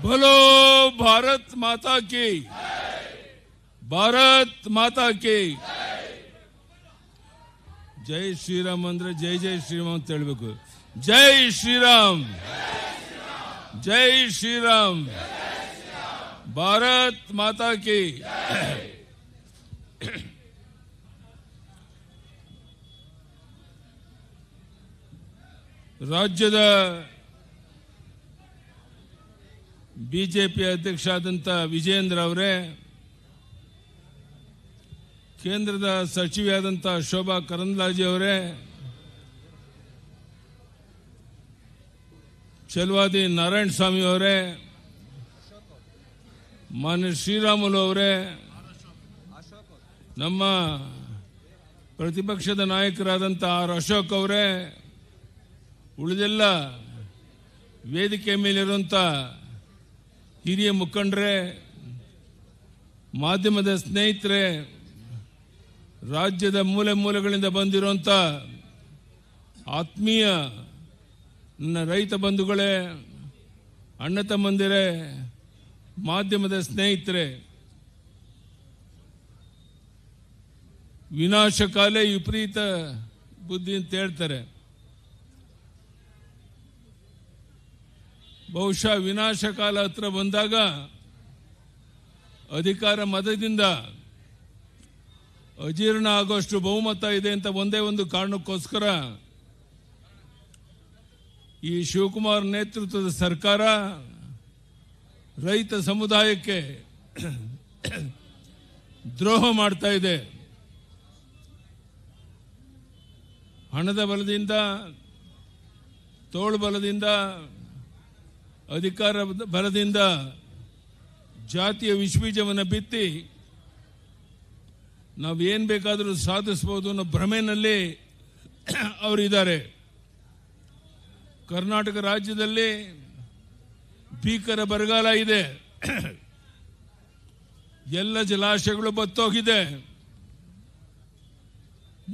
बोलो भारत माता की, भारत माता की जय श्रीराम अंद्रे जय जय श्रीराम ಅಂತ ಹೇಳಬೇಕು. जय श्रीराम, जय श्रीराम, भारत माता की. ರಾಜ್ಯದ ಬಿಜೆಪಿ ಅಧ್ಯಕ್ಷ ಆದಂತ ವಿಜಯೇಂದ್ರ ಅವರೇ, ಕೇಂದ್ರದ ಸಚಿವೆಯಾದಂತ ಶೋಭಾ ಕರಂದ್ಲಾಜೆ ಅವರೇ, ಚಲವಾದಿ ನಾರಾಯಣ ಸ್ವಾಮಿ ಅವರೇ, ಮಾನ್ಯ ಶ್ರೀರಾಮುಲು ಅವರೇ, ನಮ್ಮ ಪ್ರತಿಪಕ್ಷದ ನಾಯಕರಾದಂತ ಆರ್ ಅಶೋಕ್ ಅವರೇ, ಉಳಿದೆಲ್ಲ ವೇದಿಕೆ ಮೇಲಿರುವಂತ ಹಿರಿಯ ಮುಖಂಡರೇ, ಮಾಧ್ಯಮದ ಸ್ನೇಹಿತರೆ, ರಾಜ್ಯದ ಮೂಲೆ ಮೂಲೆಗಳಿಂದ ಬಂದಿರುವಂತ ಆತ್ಮೀಯ ನನ್ನ ರೈತ ಬಂಧುಗಳೇ, ಅಣ್ಣ ತಮ್ಮಂದಿರೇ, ಮಾಧ್ಯಮದ ಸ್ನೇಹಿತರೆ, ವಿನಾಶಕಾಲೇ ವಿಪರೀತ ಬುದ್ಧಿ ಅಂತ ಹೇಳ್ತಾರೆ. ಬಹುಶಃ ವಿನಾಶಕಾಲ ಹತ್ರ ಬಂದಾಗ ಅಧಿಕಾರ ಮತದಿಂದ ಅಜೀರ್ಣ ಆಗೋಷ್ಟು ಬಹುಮತ ಇದೆ ಅಂತ ಒಂದೇ ಒಂದು ಕಾರಣಕ್ಕೋಸ್ಕರ ಈ ಶಿವಕುಮಾರ್ ನೇತೃತ್ವದ ಸರ್ಕಾರ ರೈತ ಸಮುದಾಯಕ್ಕೆ ದ್ರೋಹ ಮಾಡ್ತಾ ಇದೆ. ಹಣದ ಬಲದಿಂದ, ತೋಳು ಬಲದಿಂದ, ಅಧಿಕಾರ ಬಲದಿಂದ ಜಾತಿಯ ವಿಷಬೀಜವನ್ನು ಬಿತ್ತಿ ನಾವೇನ್ ಬೇಕಾದರೂ ಸಾಧಿಸಬಹುದು ಅನ್ನೋ ಭ್ರಮೆನಲ್ಲಿ ಅವರಿದ್ದಾರೆ. ಕರ್ನಾಟಕ ರಾಜ್ಯದಲ್ಲಿ ಭೀಕರ ಬರಗಾಲ ಇದೆ. ಎಲ್ಲ ಜಲಾಶಯಗಳು ಬತ್ತೋಗಿದೆ.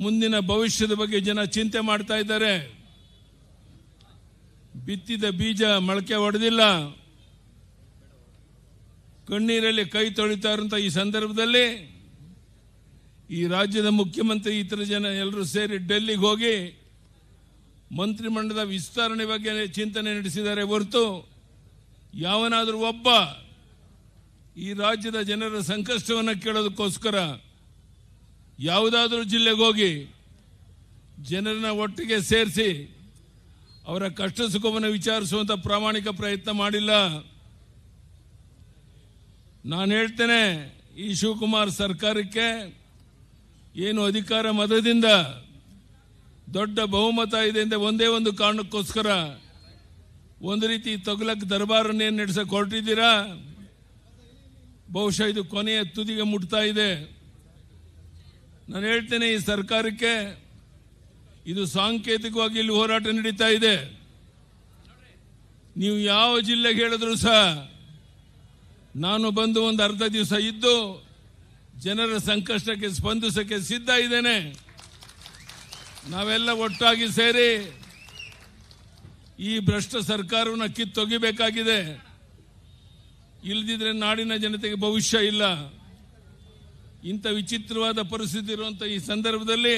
ಮುಂದಿನ ಭವಿಷ್ಯದ ಬಗ್ಗೆ ಜನ ಚಿಂತೆ ಮಾಡ್ತಾ ಇದ್ದಾರೆ. ಬಿತ್ತಿದ ಬೀಜ ಮೊಳಕೆ ಹೊಡೆದಿಲ್ಲ. ಕಣ್ಣೀರಲ್ಲಿ ಕೈ ತೊಳಿತಾ ಇರುವಂತ ಈ ಸಂದರ್ಭದಲ್ಲಿ ಈ ರಾಜ್ಯದ ಮುಖ್ಯಮಂತ್ರಿ ಇತರ ಜನ ಎಲ್ಲರೂ ಸೇರಿ ಡೆಲ್ಲಿಗೆ ಹೋಗಿ ಮಂತ್ರಿಮಂಡಲದ ವಿಸ್ತರಣೆ ಬಗ್ಗೆ ಚಿಂತನೆ ನಡೆಸಿದ್ದಾರೆ ಹೊರತು ಯಾವನಾದರೂ ಒಬ್ಬ ಈ ರಾಜ್ಯದ ಜನರ ಸಂಕಷ್ಟವನ್ನು ಕೇಳೋದಕ್ಕೋಸ್ಕರ ಯಾವುದಾದ್ರೂ ಜಿಲ್ಲೆಗೆ ಹೋಗಿ ಜನರನ್ನ ಒಟ್ಟಿಗೆ ಸೇರಿಸಿ ಅವರ ಕಷ್ಟ ಸುಖವನ್ನು ವಿಚಾರಿಸುವಂತ ಪ್ರಾಮಾಣಿಕ ಪ್ರಯತ್ನ ಮಾಡಿಲ್ಲ. ನಾನು ಹೇಳ್ತೇನೆ, ಈ ಶಿವಕುಮಾರ್ ಸರ್ಕಾರಕ್ಕೆ ಏನು ಅಧಿಕಾರ ಮತದಿಂದ ದೊಡ್ಡ ಬಹುಮತ ಇದೆ ಅಂತ ಒಂದೇ ಒಂದು ಕಾರಣಕ್ಕೋಸ್ಕರ ಒಂದು ರೀತಿ ತೊಗಲಕ್ ದರ್ಬಾರನ್ನೇನು ನಡೆಸಕ್ಕೆ ಹೊರಟಿದ್ದೀರಾ. ಬಹುಶಃ ಇದು ಕೊನೆಯ ತುದಿಗೆ ಮುಟ್ತಾ ಇದೆ. ನಾನು ಹೇಳ್ತೇನೆ, ಈ ಸರ್ಕಾರಕ್ಕೆ ಇದು ಸಾಂಕೇತಿಕವಾಗಿ ಇಲ್ಲಿ ಹೋರಾಟ ನಡೀತಾ ಇದೆ. ನೀವು ಯಾವ ಜಿಲ್ಲೆಗೆ ಹೇಳಿದ್ರು ಸಹ ನಾನು ಬಂದು ಒಂದು ಅರ್ಧ ದಿವಸ ಇದ್ದು ಜನರ ಸಂಕಷ್ಟಕ್ಕೆ ಸ್ಪಂದಿಸಕ್ಕೆ ಸಿದ್ಧ ಇದ್ದೇನೆ. ನಾವೆಲ್ಲ ಒಟ್ಟಾಗಿ ಸೇರಿ ಈ ಭ್ರಷ್ಟ ಸರ್ಕಾರವನ್ನು ಕಿತ್ತೊಗಿಬೇಕಾಗಿದೆ. ಇಲ್ಲದಿದ್ರೆ ನಾಡಿನ ಜನತೆಗೆ ಭವಿಷ್ಯ ಇಲ್ಲ. ಇಂಥ ವಿಚಿತ್ರವಾದ ಪರಿಸ್ಥಿತಿ ಇರುವಂತಹ ಈ ಸಂದರ್ಭದಲ್ಲಿ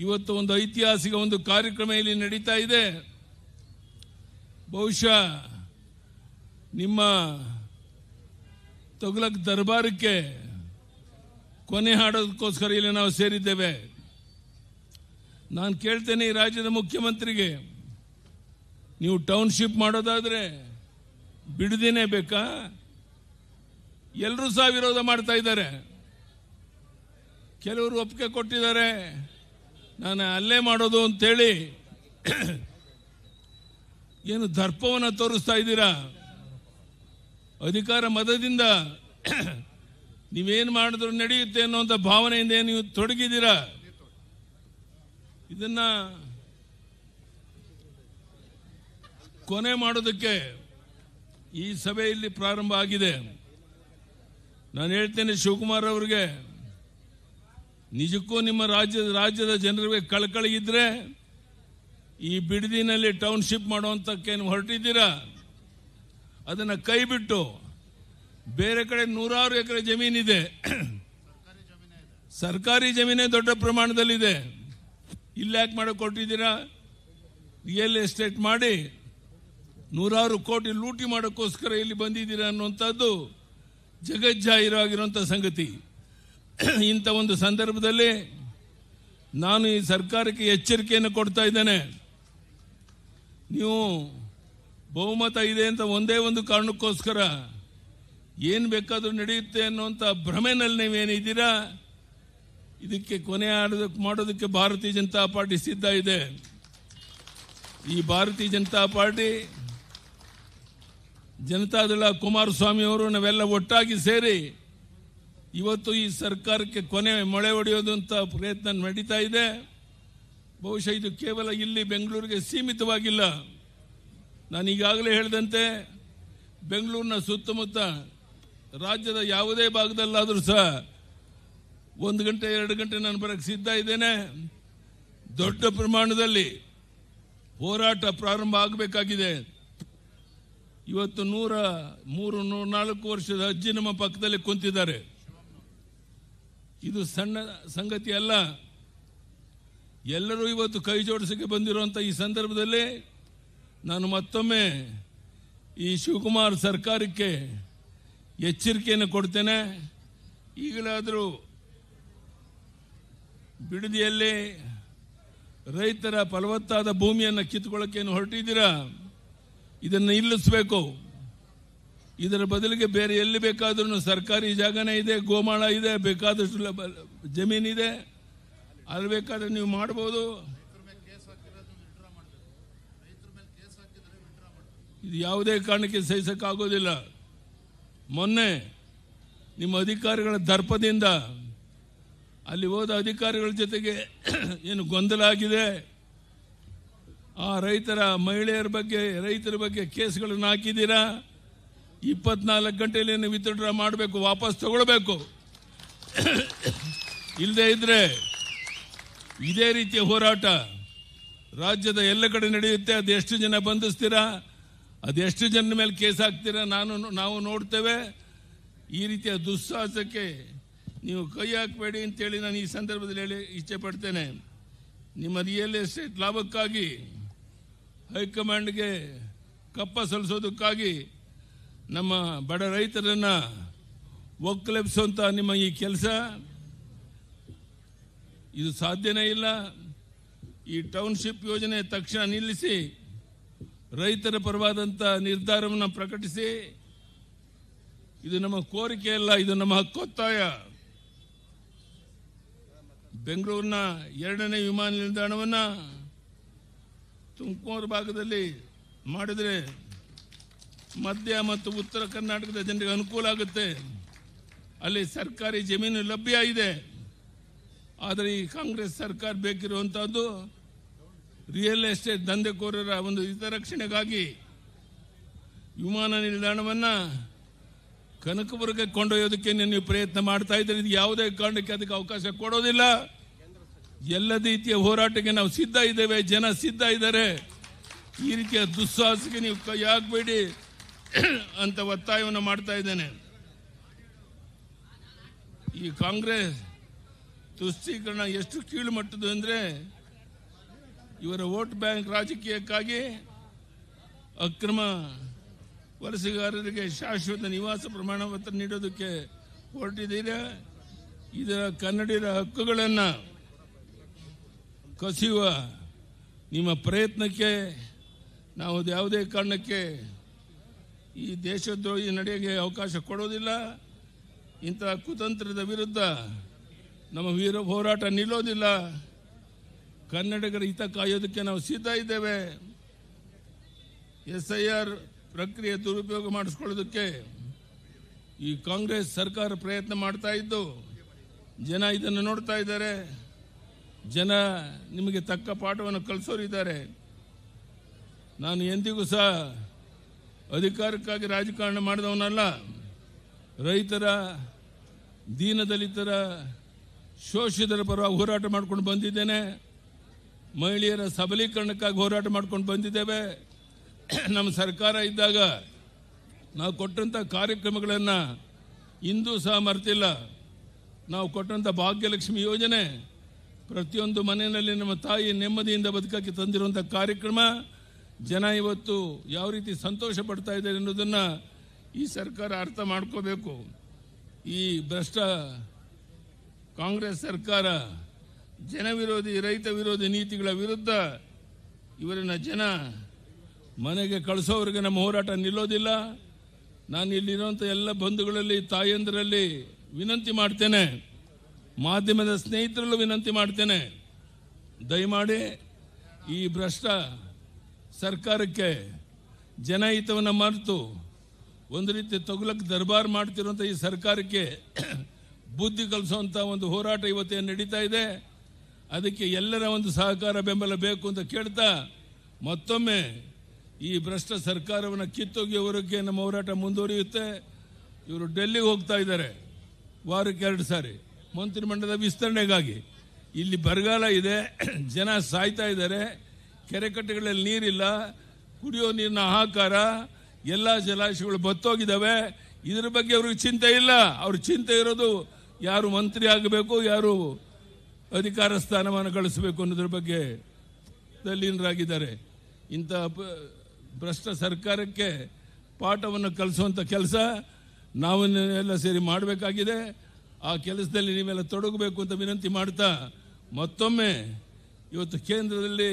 ಇವತ್ತು ಒಂದು ಐತಿಹಾಸಿಕ ಒಂದು ಕಾರ್ಯಕ್ರಮ ಇಲ್ಲಿ ನಡೀತಾ ಇದೆ. ಬಹುಶಃ ನಿಮ್ಮ ತೊಗಲಕ್ ದರ್ಬಾರಕ್ಕೆ ಕೊನೆ ಹಾಡೋದಕ್ಕೋಸ್ಕರ ಇಲ್ಲಿ ನಾವು ಸೇರಿದ್ದೇವೆ. ನಾನು ಕೇಳ್ತೇನೆ ಈ ರಾಜ್ಯದ ಮುಖ್ಯಮಂತ್ರಿಗೆ, ನೀವು ಟೌನ್ಶಿಪ್ ಮಾಡೋದಾದ್ರೆ ಬಿಡದೇನೆ ಬೇಕಾ? ಎಲ್ಲರೂ ಸಹ ವಿರೋಧ ಮಾಡ್ತಾ ಇದ್ದಾರೆ. ಕೆಲವರು ಒಪ್ಪಿಗೆ ಕೊಟ್ಟಿದ್ದಾರೆ, ನಾನು ಅಲ್ಲೇ ಮಾಡೋದು ಅಂತೇಳಿ ಏನು ದರ್ಪವನ್ನು ತೋರಿಸ್ತಾ ಇದ್ದೀರಾ? ಅಧಿಕಾರ ಮತದಿಂದ ನೀವೇನು ಮಾಡಿದ್ರು ನಡೆಯುತ್ತೆ ಅನ್ನುವಂಥ ಭಾವನೆಯಿಂದ ನೀವು ತೊಡಗಿದ್ದೀರಾ. ಇದನ್ನ ಕೊನೆ ಮಾಡೋದಕ್ಕೆ ಈ ಸಭೆಯಲ್ಲಿ ಪ್ರಾರಂಭ ಆಗಿದೆ. ನಾನು ಹೇಳ್ತೇನೆ, ಶಿವಕುಮಾರ್ ಅವರಿಗೆ ನಿಜಕ್ಕೂ ನಿಮ್ಮ ರಾಜ್ಯದ ಜನರಿಗೆ ಕಳಕಳಿ ಇದ್ರೆ ಈ ಬಿಡದಿನಲ್ಲಿ ಟೌನ್ಶಿಪ್ ಮಾಡುವಂತಕ್ಕೇನು ಹೊರಟಿದ್ದೀರಾ? ಅದನ್ನು ಕೈ ಬಿಟ್ಟು ಬೇರೆ ಕಡೆ ನೂರಾರು ಎಕರೆ ಜಮೀನಿದೆ, ಸರ್ಕಾರಿ ಜಮೀನೇ ದೊಡ್ಡ ಪ್ರಮಾಣದಲ್ಲಿದೆ. ಇಲ್ಲಿ ಯಾಕೆ ಮಾಡಕ್ಕೆ ಕೊಟ್ಟಿದ್ದೀರಾ? ರಿಯಲ್ ಎಸ್ಟೇಟ್ ಮಾಡಿ ನೂರಾರು ಕೋಟಿ ಲೂಟಿ ಮಾಡೋಕ್ಕೋಸ್ಕರ ಇಲ್ಲಿ ಬಂದಿದ್ದೀರಾ ಅನ್ನುವಂಥದ್ದು ಜಗಜ್ಜಾಹೀರಾಗಿರುವಂಥ ಸಂಗತಿ. ಇಂಥ ಒಂದು ಸಂದರ್ಭದಲ್ಲಿ ನಾನು ಈ ಸರ್ಕಾರಕ್ಕೆ ಎಚ್ಚರಿಕೆಯನ್ನು ಕೊಡ್ತಾ ಇದ್ದೇನೆ. ನೀವು ಬಹುಮತ ಇದೆ ಅಂತ ಒಂದೇ ಒಂದು ಕಾರಣಕ್ಕೋಸ್ಕರ ಏನು ಬೇಕಾದರೂ ನಡೆಯುತ್ತೆ ಅನ್ನುವಂಥ ಭ್ರಮೆನಲ್ಲಿ ನೀವೇನಿದ್ದೀರಾ, ಇದಕ್ಕೆ ಕೊನೆ ಮಾಡೋದಕ್ಕೆ ಭಾರತೀಯ ಜನತಾ ಪಾರ್ಟಿ ಸಿದ್ಧ ಇದೆ. ಈ ಭಾರತೀಯ ಜನತಾ ಪಾರ್ಟಿ, ಜನತಾದಳ, ಕುಮಾರಸ್ವಾಮಿ ಅವರು ನಾವೆಲ್ಲ ಒಟ್ಟಾಗಿ ಸೇರಿ ಇವತ್ತು ಈ ಸರ್ಕಾರಕ್ಕೆ ಕೊನೆ ಮೊಳೆ ಹೊಡೆಯೋದಂತ ಪ್ರಯತ್ನ ನಡೀತಾ ಇದೆ. ಬಹುಶಃ ಇದು ಕೇವಲ ಇಲ್ಲಿ ಬೆಂಗಳೂರಿಗೆ ಸೀಮಿತವಾಗಿಲ್ಲ. ನಾನು ಈಗಾಗಲೇ ಹೇಳಿದಂತೆ ಬೆಂಗಳೂರಿನ ಸುತ್ತಮುತ್ತ ರಾಜ್ಯದ ಯಾವುದೇ ಭಾಗದಲ್ಲಾದರೂ ಸಹ 1 ಗಂಟೆ 2 ಗಂಟೆ ನಾನು ಬರಕ್ಕೆ ಸಿದ್ಧ ಇದ್ದೇನೆ. ದೊಡ್ಡ ಪ್ರಮಾಣದಲ್ಲಿ ಹೋರಾಟ ಪ್ರಾರಂಭ ಆಗಬೇಕಾಗಿದೆ. ಇವತ್ತು 104 ವರ್ಷದ ಅಜ್ಜಿ ನಮ್ಮ ಪಕ್ಕದಲ್ಲಿ ಕುಂತಿದ್ದಾರೆ. ಇದು ಸಣ್ಣ ಸಂಗತಿ ಅಲ್ಲ. ಎಲ್ಲರೂ ಇವತ್ತು ಕೈ ಜೋಡಿಸಕ್ಕೆ ಬಂದಿರುವಂಥ ಈ ಸಂದರ್ಭದಲ್ಲಿ ನಾನು ಮತ್ತೊಮ್ಮೆ ಈ ಶಿವಕುಮಾರ್ ಸರ್ಕಾರಕ್ಕೆ ಎಚ್ಚರಿಕೆಯನ್ನು ಕೊಡ್ತೇನೆ. ಈಗಲಾದರೂ ಬಿಡದಿಯಲ್ಲಿ ರೈತರ ಫಲವತ್ತಾದ ಭೂಮಿಯನ್ನು ಕಿತ್ತುಕೊಳ್ಳೋಕ್ಕೇನು ಹೊರಟಿದ್ದೀರಾ, ಇದನ್ನು ನಿಲ್ಲಿಸಬೇಕು. ಇದರ ಬದಲಿಗೆ ಬೇರೆ ಎಲ್ಲಿ ಬೇಕಾದ್ರೂ ಸರ್ಕಾರಿ ಜಾಗನೇ ಇದೆ, ಗೋಮಾಳ ಇದೆ, ಬೇಕಾದಷ್ಟು ಜಮೀನಿದೆ, ಅಲ್ಲಿ ಬೇಕಾದ್ರೆ ನೀವು ಮಾಡ್ಬೋದು. ಇದು ಯಾವುದೇ ಕಾರಣಕ್ಕೆ ಸಹಿಸಕ್ಕಾಗೋದಿಲ್ಲ. ಮೊನ್ನೆ ನಿಮ್ಮ ಅಧಿಕಾರಿಗಳ ದರ್ಪದಿಂದ ಅಲ್ಲಿ ಹೋದ ಅಧಿಕಾರಿಗಳ ಜೊತೆಗೆ ಏನು ಗೊಂದಲ ಆಗಿದೆ, ಆ ಮಹಿಳೆಯರ ಬಗ್ಗೆ, ರೈತರ ಬಗ್ಗೆ ಕೇಸ್ಗಳನ್ನು ಹಾಕಿದ್ದೀರಾ. 24 ಗಂಟೆಯಲ್ಲಿ ವಿತ್ಡ್ರಾ ಮಾಡಬೇಕು, ವಾಪಸ್ ತಗೊಳ್ಬೇಕು. ಇಲ್ಲದೆ ಇದ್ರೆ ಇದೇ ರೀತಿಯ ಹೋರಾಟ ರಾಜ್ಯದ ಎಲ್ಲ ಕಡೆ ನಡೆಯುತ್ತೆ. ಅದೆಷ್ಟು ಜನ ಬಂಧಿಸ್ತೀರಾ, ಅದೆಷ್ಟು ಜನ ಮೇಲೆ ಕೇಸ್ ಹಾಕ್ತೀರಾ ನಾವು ನೋಡ್ತೇವೆ. ಈ ರೀತಿಯ ದುಸ್ಸಾಹಸಕ್ಕೆ ನೀವು ಕೈ ಹಾಕಬೇಡಿ ಅಂತೇಳಿ ನಾನು ಈ ಸಂದರ್ಭದಲ್ಲಿ ಹೇಳಿ ಇಚ್ಛೆ ಪಡ್ತೇನೆ. ನಿಮ್ಮ ರಿಯಲ್ ಎಸ್ಟೇಟ್ ಲಾಭಕ್ಕಾಗಿ ಹೈಕಮಾಂಡ್ಗೆ ಕಪ್ಪ ಸಲ್ಲಿಸೋದಕ್ಕಾಗಿ ನಮ್ಮ ಬಡ ರೈತರನ್ನು ಒಕ್ಕಲೆಬ್ಸುವಂಥ ನಿಮ್ಮ ಈ ಕೆಲಸ ಇದು ಸಾಧ್ಯನೇ ಇಲ್ಲ. ಈ ಟೌನ್ಶಿಪ್ ಯೋಜನೆ ತಕ್ಷಣ ನಿಲ್ಲಿಸಿ ರೈತರ ಪರವಾದಂಥ ನಿರ್ಧಾರವನ್ನು ಪ್ರಕಟಿಸಿ. ಇದು ನಮ್ಮ ಕೋರಿಕೆ ಅಲ್ಲ, ಇದು ನಮ್ಮ ಹಕ್ಕೊತ್ತಾಯ. ಬೆಂಗಳೂರಿನ 2ನೇ ವಿಮಾನ ನಿಲ್ದಾಣವನ್ನು ತುಮಕೂರು ಭಾಗದಲ್ಲಿ ಮಾಡಿದರೆ ಮಧ್ಯ ಮತ್ತು ಉತ್ತರ ಕರ್ನಾಟಕದ ಜನರಿಗೆ ಅನುಕೂಲ ಆಗುತ್ತೆ. ಅಲ್ಲಿ ಸರ್ಕಾರಿ ಜಮೀನು ಲಭ್ಯ ಇದೆ. ಆದರೆ ಈ ಕಾಂಗ್ರೆಸ್ ಸರ್ಕಾರ ಬೇಕಿರುವಂತಹದ್ದು ರಿಯಲ್ ಎಸ್ಟೇಟ್ ದಂಧೆಕೋರರ ಒಂದು ಹಿತರಕ್ಷಣೆಗಾಗಿ ವಿಮಾನ ನಿಲ್ದಾಣವನ್ನು ಕನಕಪುರಕ್ಕೆ ಕೊಂಡೊಯ್ಯೋದಕ್ಕೆ ನೀವು ಪ್ರಯತ್ನ ಮಾಡ್ತಾ ಇದ್ದೀರಿ. ಇದು ಯಾವುದೇ ಕಾರಣಕ್ಕೆ ಅದಕ್ಕೆ ಅವಕಾಶ ಕೊಡೋದಿಲ್ಲ. ಎಲ್ಲ ರೀತಿಯ ಹೋರಾಟಕ್ಕೆ ನಾವು ಸಿದ್ಧ ಇದ್ದೇವೆ, ಜನ ಸಿದ್ಧ ಇದ್ದಾರೆ. ಈ ರೀತಿಯ ದುಸ್ಸಾಹಸಕ್ಕೆ ನೀವು ಕೈ ಹಾಕಬೇಡಿ ಅಂತ ಒತ್ತಾಯವನ್ನು ಮಾಡ್ತಾ ಇದ್ದೇನೆ. ಈ ಕಾಂಗ್ರೆಸ್ ತುಷ್ಟೀಕರಣ ಎಷ್ಟು ಕೀಳು ಮಟ್ಟದ್ದು ಅಂದರೆ ಇವರ ವೋಟ್ ಬ್ಯಾಂಕ್ ರಾಜಕೀಯಕ್ಕಾಗಿ ಅಕ್ರಮ ವಲಸಿಗಾರರಿಗೆ ಶಾಶ್ವತ ನಿವಾಸ ಪ್ರಮಾಣ ಪತ್ರ ನೀಡೋದಕ್ಕೆ ಹೊರಟಿದ್ದೀರಾ. ಇದರ ಕನ್ನಡಿಗರ ಹಕ್ಕುಗಳನ್ನು ಕಸಿಯುವ ನಿಮ್ಮ ಪ್ರಯತ್ನಕ್ಕೆ ನಾವು ಯಾವುದೇ ಕಾರಣಕ್ಕೆ ಈ ದೇಶದ್ರೋಹಿ ನಡೆಗೆ ಅವಕಾಶ ಕೊಡೋದಿಲ್ಲ. ಇಂತಹ ಕುತಂತ್ರದ ವಿರುದ್ಧ ನಮ್ಮ ಹೋರಾಟ ನಿಲ್ಲೋದಿಲ್ಲ. ಕನ್ನಡಿಗರ ಹಿತ ಕಾಯೋದಕ್ಕೆ ನಾವು ಸಿದ್ಧ ಇದ್ದೇವೆ. SIR ಪ್ರಕ್ರಿಯೆ ದುರುಪಯೋಗ ಮಾಡಿಸ್ಕೊಳ್ಳೋದಕ್ಕೆ ಈ ಕಾಂಗ್ರೆಸ್ ಸರ್ಕಾರ ಪ್ರಯತ್ನ ಮಾಡ್ತಾ ಇದ್ದು ಜನ ಇದನ್ನು ನೋಡ್ತಾ ಇದ್ದಾರೆ. ಜನ ನಿಮಗೆ ತಕ್ಕ ಪಾಠವನ್ನು ಕಲಿಸೋರಿದ್ದಾರೆ. ನಾನು ಎಂದಿಗೂ ಸಹ ಅಧಿಕಾರಕ್ಕಾಗಿ ರಾಜಕಾರಣ ಮಾಡಿದವನಲ್ಲ. ರೈತರ, ದೀನದಲಿತರ, ಶೋಷಿತರ ಪರವಾಗಿ ಹೋರಾಟ ಮಾಡ್ಕೊಂಡು ಬಂದಿದ್ದೇನೆ. ಮಹಿಳೆಯರ ಸಬಲೀಕರಣಕ್ಕಾಗಿ ಹೋರಾಟ ಮಾಡ್ಕೊಂಡು ಬಂದಿದ್ದೇವೆ. ನಮ್ಮ ಸರ್ಕಾರ ಇದ್ದಾಗ ನಾವು ಕೊಟ್ಟಂಥ ಕಾರ್ಯಕ್ರಮಗಳನ್ನು ಇಂದೂ ಸಹ ಮರೆತಿಲ್ಲ. ನಾವು ಕೊಟ್ಟಂಥ ಭಾಗ್ಯಲಕ್ಷ್ಮಿ ಯೋಜನೆ ಪ್ರತಿಯೊಂದು ಮನೆಯಲ್ಲಿ ನಮ್ಮ ತಾಯಿ ನೆಮ್ಮದಿಯಿಂದ ಬದುಕಕ್ಕೆ ತಂದಿರುವಂಥ ಕಾರ್ಯಕ್ರಮ ಜನ ಇವತ್ತು ಯಾವ ರೀತಿ ಸಂತೋಷ ಪಡ್ತಾ ಇದ್ದಾರೆ ಅನ್ನೋದನ್ನು ಈ ಸರ್ಕಾರ ಅರ್ಥ ಮಾಡ್ಕೋಬೇಕು. ಈ ಭ್ರಷ್ಟ ಕಾಂಗ್ರೆಸ್ ಸರ್ಕಾರ ಜನ ವಿರೋಧಿ ರೈತ ವಿರೋಧಿ ನೀತಿಗಳ ವಿರುದ್ಧ ಇವರನ್ನ ಜನ ಮನೆಗೆ ಕಳಿಸೋವರೆಗೆ ನಮ್ಮ ಹೋರಾಟ ನಿಲ್ಲೋದಿಲ್ಲ. ನಾನು ಇಲ್ಲಿರುವಂಥ ಎಲ್ಲ ಬಂಧುಗಳಲ್ಲಿ ತಾಯಂದರಲ್ಲಿ ವಿನಂತಿ ಮಾಡ್ತೇನೆ, ಮಾಧ್ಯಮದ ಸ್ನೇಹಿತರಲ್ಲೂ ವಿನಂತಿ ಮಾಡ್ತೇನೆ, ದಯಮಾಡಿ ಈ ಭ್ರಷ್ಟ ಸರ್ಕಾರಕ್ಕೆ ಜನಹಿತವನ್ನು ಮರೆತು ಒಂದು ರೀತಿ ತೊಗಲಕ್ಕೆ ದರ್ಬಾರ್ ಮಾಡ್ತಿರುವಂಥ ಈ ಸರ್ಕಾರಕ್ಕೆ ಬುದ್ಧಿ ಕಲಿಸುವಂಥ ಒಂದು ಹೋರಾಟ ಇವತ್ತೇನು ನಡೀತಾ ಇದೆ. ಅದಕ್ಕೆ ಎಲ್ಲರ ಒಂದು ಸಹಕಾರ ಬೆಂಬಲ ಬೇಕು ಅಂತ ಕೇಳ್ತಾ ಮತ್ತೊಮ್ಮೆ ಈ ಭ್ರಷ್ಟ ಸರ್ಕಾರವನ್ನು ಕಿತ್ತೊಗೆಯವರೆಗೆ ನಮ್ಮ ಹೋರಾಟ ಮುಂದುವರಿಯುತ್ತೆ. ಇವರು ಡೆಲ್ಲಿಗೆ ಹೋಗ್ತಾ ಇದ್ದಾರೆ ವಾರಕ್ಕೆ 2 ಸಾರಿ ಮಂತ್ರಿಮಂಡಲದ ವಿಸ್ತರಣೆಗಾಗಿ. ಇಲ್ಲಿ ಬರಗಾಲ ಇದೆ, ಜನ ಸಾಯ್ತಾ ಇದ್ದಾರೆ, ಕೆರೆಕಟ್ಟೆಗಳಲ್ಲಿ ನೀರಿಲ್ಲ, ಕುಡಿಯೋ ನೀರಿನ ಹಾಹಾಕಾರ, ಎಲ್ಲ ಜಲಾಶಯಗಳು ಬತ್ತೋಗಿದ್ದಾವೆ. ಇದ್ರ ಬಗ್ಗೆ ಅವ್ರಿಗೆ ಚಿಂತೆ ಇಲ್ಲ. ಅವ್ರ ಚಿಂತೆ ಇರೋದು ಯಾರು ಮಂತ್ರಿ ಆಗಬೇಕು, ಯಾರು ಅಧಿಕಾರ ಸ್ಥಾನಮಾನ ಗಳಿಸಬೇಕು ಅನ್ನೋದ್ರ ಬಗ್ಗೆ ತಲ್ಲೀನರಾಗಿದ್ದಾರೆ. ಇಂಥ ಭ್ರಷ್ಟ ಸರ್ಕಾರಕ್ಕೆ ಪಾಠವನ್ನು ಕಲಿಸುವಂಥ ಕೆಲಸ ನಾವನ್ನೆಲ್ಲ ಸೇರಿ ಮಾಡಬೇಕಾಗಿದೆ. ಆ ಕೆಲಸದಲ್ಲಿ ನೀವೆಲ್ಲ ತೊಡಗಬೇಕು ಅಂತ ವಿನಂತಿ ಮಾಡ್ತಾ ಮತ್ತೊಮ್ಮೆ ಇವತ್ತು ಕೇಂದ್ರದಲ್ಲಿ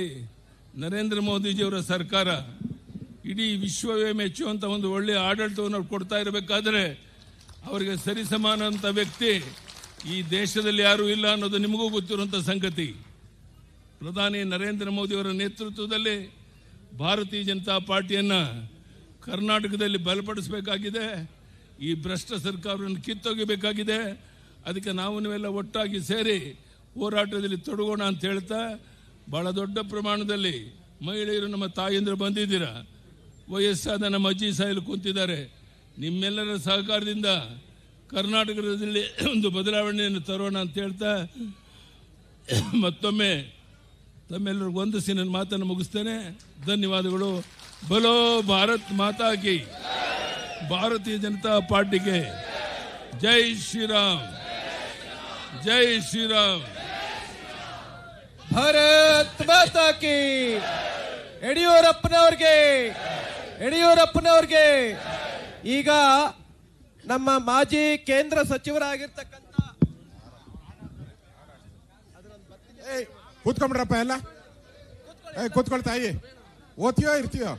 ನರೇಂದ್ರ ಮೋದಿಜಿಯವರ ಸರ್ಕಾರ ಇಡೀ ವಿಶ್ವವೇ ಮೆಚ್ಚುವಂಥ ಒಂದು ಒಳ್ಳೆಯ ಆಡಳಿತವನ್ನು ಕೊಡ್ತಾ ಇರಬೇಕಾದ್ರೆ ಅವರಿಗೆ ಸರಿಸಮಾನಂಥ ವ್ಯಕ್ತಿ ಈ ದೇಶದಲ್ಲಿ ಯಾರೂ ಇಲ್ಲ ಅನ್ನೋದು ನಿಮಗೂ ಗೊತ್ತಿರುವಂಥ ಸಂಗತಿ. ಪ್ರಧಾನಿ ನರೇಂದ್ರ ಮೋದಿಯವರ ನೇತೃತ್ವದಲ್ಲಿ ಭಾರತೀಯ ಜನತಾ ಪಾರ್ಟಿಯನ್ನು ಕರ್ನಾಟಕದಲ್ಲಿ ಬಲಪಡಿಸಬೇಕಾಗಿದೆ. ಈ ಭ್ರಷ್ಟ ಸರ್ಕಾರವನ್ನು ಕಿತ್ತೊಗೆಯಬೇಕಾಗಿದೆ. ಅದಕ್ಕೆ ನಾವು ನೀವೆಲ್ಲ ಒಟ್ಟಾಗಿ ಸೇರಿ ಹೋರಾಟದಲ್ಲಿ ತೊಡಗೋಣ ಅಂತ ಹೇಳ್ತಾ, ಭಾಳ ದೊಡ್ಡ ಪ್ರಮಾಣದಲ್ಲಿ ಮಹಿಳೆಯರು ನಮ್ಮ ತಾಯಂದಿರು ಬಂದಿದ್ದೀರಾ, ವಯಸ್ಸಾದ ನಮ್ಮ ಅಜ್ಜಿ ಸಾಯಲು ಕುಂತಿದ್ದಾರೆ. ನಿಮ್ಮೆಲ್ಲರ ಸಹಕಾರದಿಂದ ಕರ್ನಾಟಕದಲ್ಲಿ ಒಂದು ಬದಲಾವಣೆಯನ್ನು ತರೋಣ ಅಂತ ಹೇಳ್ತಾ ಮತ್ತೊಮ್ಮೆ ತಮ್ಮೆಲ್ಲರಿಗೂ ವಂದಿಸಿ ನನ್ನ ಮಾತನ್ನು ಮುಗಿಸ್ತೇನೆ. ಧನ್ಯವಾದಗಳು. ಬಲೋ ಭಾರತ್ ಮಾತಾ ಕಿ, ಭಾರತೀಯ ಜನತಾ ಪಾರ್ಟಿಗೆ ಜೈ ಶ್ರೀರಾಮ್, ಜೈ ಶ್ರೀರಾಮ್. ಭಾರತ್ ಮಾತಾ ಕಿ. ಯಡಿಯೂರಪ್ಪನವ್ರಿಗೆ ಈಗ ನಮ್ಮ ಮಾಜಿ ಕೇಂದ್ರ ಸಚಿವರಾಗಿರ್ತಕ್ಕಂಥ ಕೂತ್ಕೊಂಡ್ರಪ್ಪ ಎಲ್ಲ ಕೂತ್ಕೊಳ್ತಾಯಿ ಓದ್ತೀಯೋ ಇರ್ತೀಯೋ